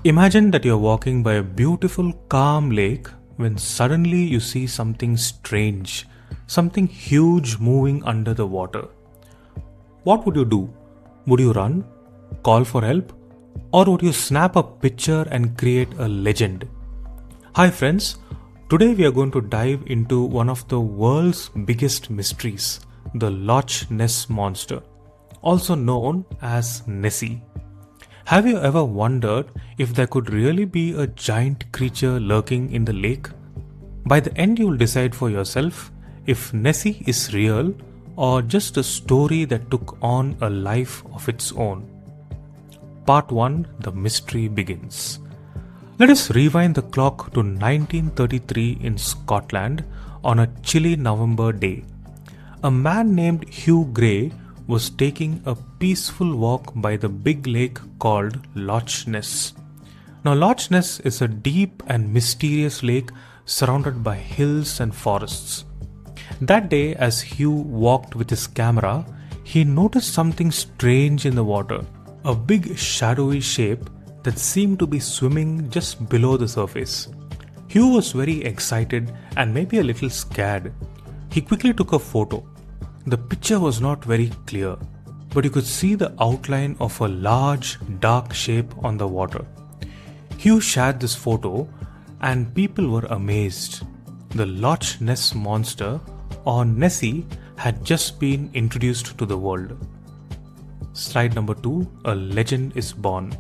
Imagine that you're walking by a beautiful, calm lake when suddenly you see something strange, something huge moving under the water. What would you do? Would you run, call for help, or would you snap a picture and create a legend? Hi friends, today we are going to dive into one of the world's biggest mysteries, the Loch Ness Monster, also known as Nessie. Have you ever wondered if there could really be a giant creature lurking in the lake? By the end you'll decide for yourself if Nessie is real or just a story that took on a life of its own. Part 1, the mystery begins. Let us rewind the clock to 1933 in Scotland on a chilly November day. A man named Hugh Gray was taking a peaceful walk by the big lake called Loch Ness. Now Loch Ness is a deep and mysterious lake surrounded by hills and forests. That day, as Hugh walked with his camera, he noticed something strange in the water, a big shadowy shape that seemed to be swimming just below the surface. Hugh was very excited and maybe a little scared. He quickly took a photo. The picture was not very clear, but you could see the outline of a large, dark shape on the water. Hugh shared this photo and people were amazed. The Loch Ness Monster, or Nessie, had just been introduced to the world. Slide number 2, a legend is born.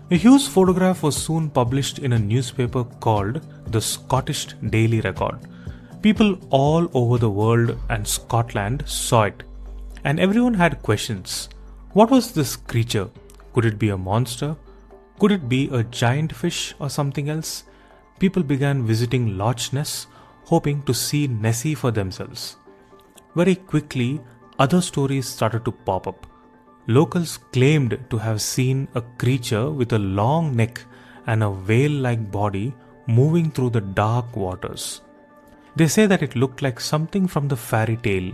Hugh's photograph was soon published in a newspaper called the Scottish Daily Record. People all over the world and Scotland saw it, and everyone had questions. What was this creature? Could it be a monster? Could it be a giant fish or something else? People began visiting Loch Ness, hoping to see Nessie for themselves. Very quickly, other stories started to pop up. Locals claimed to have seen a creature with a long neck and a whale-like body moving through the dark waters. They say that it looked like something from the fairy tale,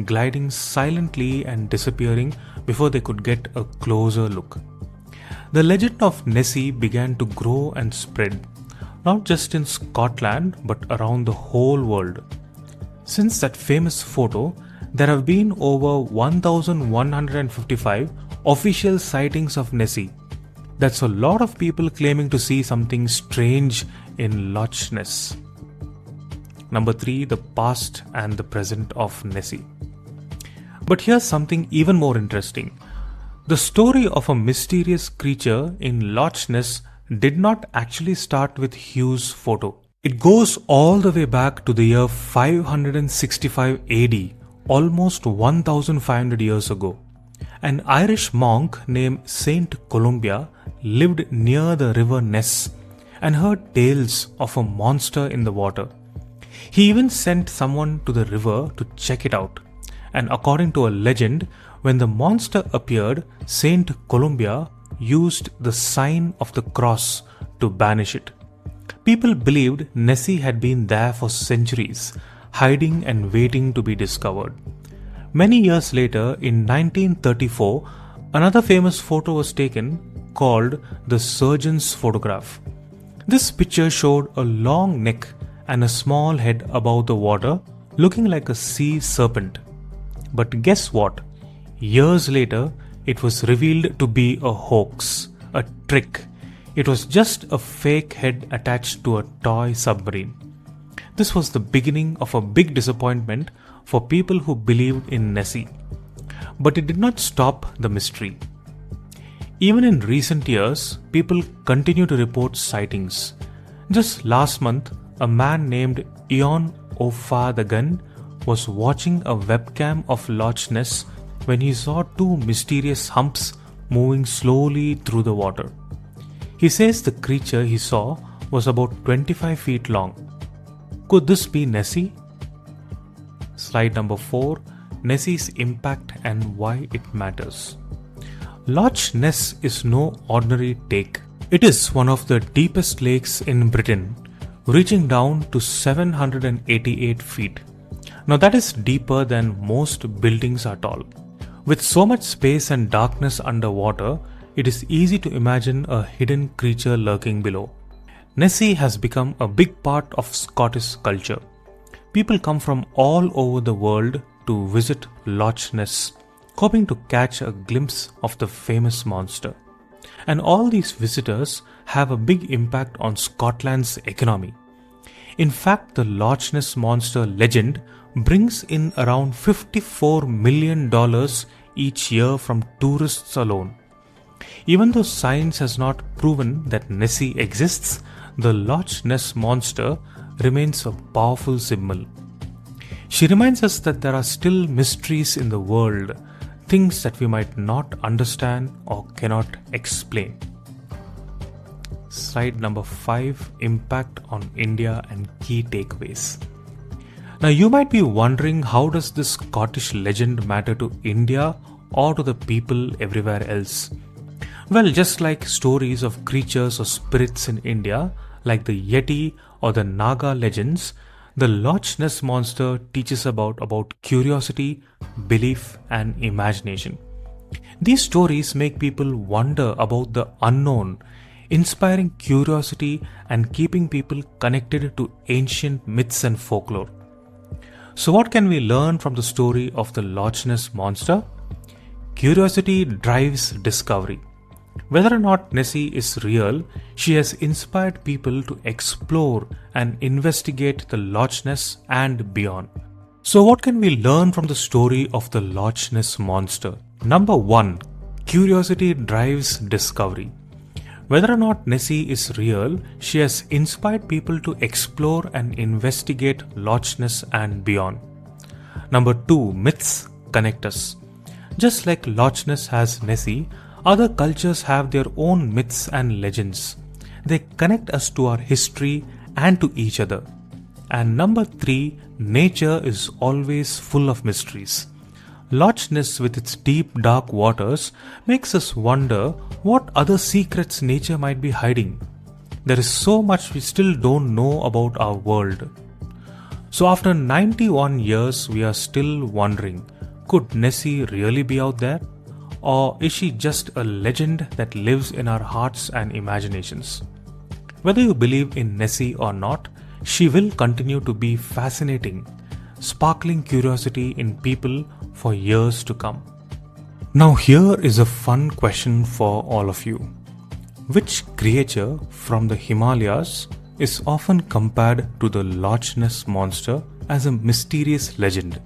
gliding silently and disappearing before they could get a closer look. The legend of Nessie began to grow and spread, not just in Scotland but around the whole world. Since that famous photo, there have been over 1,155 official sightings of Nessie. That's a lot of people claiming to see something strange in Loch Ness. Number 3, the past and the present of Nessie. But here's something even more interesting. The story of a mysterious creature in Loch Ness did not actually start with Hugh's photo. It goes all the way back to the year 565 AD, almost 1,500 years ago. An Irish monk named Saint Columba lived near the river Ness and heard tales of a monster in the water. He even sent someone to the river to check it out. And according to a legend, when the monster appeared, Saint Columba used the sign of the cross to banish it. People believed Nessie had been there for centuries, hiding and waiting to be discovered. Many years later, in 1934, another famous photo was taken called the surgeon's photograph. This picture showed a long neck and a small head above the water, looking like a sea serpent. But guess what? Years later, it was revealed to be a hoax, a trick. It was just a fake head attached to a toy submarine. This was the beginning of a big disappointment for people who believed in Nessie. But it did not stop the mystery. Even in recent years, people continue to report sightings. Just last month, a man named Ian O'Fadagan was watching a webcam of Loch Ness when he saw two mysterious humps moving slowly through the water. He says the creature he saw was about 25 feet long. Could this be Nessie? Slide number 4, Nessie's impact and why it matters. Loch Ness is no ordinary take. It is one of the deepest lakes in Britain, reaching down to 788 feet. Now that is deeper than most buildings are tall. With so much space and darkness underwater, it is easy to imagine a hidden creature lurking below. Nessie has become a big part of Scottish culture. People come from all over the world to visit Loch Ness, hoping to catch a glimpse of the famous monster. And all these visitors have a big impact on Scotland's economy. In fact, the Loch Ness Monster legend brings in around $54 million each year from tourists alone. Even though science has not proven that Nessie exists, the Loch Ness Monster remains a powerful symbol. She reminds us that there are still mysteries in the world, things that we might not understand or cannot explain. Slide number 5, Impact on India and Key Takeaways. Now you might be wondering, how does this Scottish legend matter to India or to the people everywhere else? Well, just like stories of creatures or spirits in India, like the Yeti or the Naga legends, the Loch Ness Monster teaches about curiosity, belief and imagination. These stories make people wonder about the unknown, inspiring curiosity and keeping people connected to ancient myths and folklore. So what can we learn from the story of the Loch Ness Monster? Curiosity drives discovery. Whether or not Nessie is real, she has inspired people to explore and investigate the Loch Ness and beyond. So what can we learn from the story of the Loch Ness Monster? Number 1. Curiosity drives discovery. Whether or not Nessie is real, she has inspired people to explore and investigate Loch Ness and beyond. Number 2. Myths connect us. Just like Loch Ness has Nessie, other cultures have their own myths and legends. They connect us to our history and to each other. And number 3, nature is always full of mysteries. Loch Ness, with its deep dark waters, makes us wonder what other secrets nature might be hiding. There is so much we still don't know about our world. So after 91 years, we are still wondering, could Nessie really be out there? Or is she just a legend that lives in our hearts and imaginations? Whether you believe in Nessie or not, she will continue to be fascinating, sparkling curiosity in people for years to come. Now here is a fun question for all of you. Which creature from the Himalayas is often compared to the Loch Ness Monster as a mysterious legend?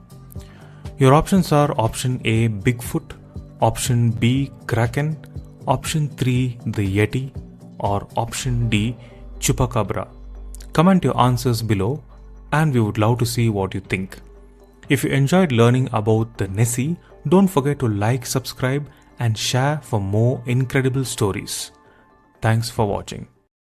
Your options are option A, Bigfoot, option B, Kraken, option 3, the Yeti, or option D, Chupacabra. Comment your answers below and we would love to see what you think. If you enjoyed learning about the Nessie, don't forget to like, subscribe and share for more incredible stories. Thanks for watching.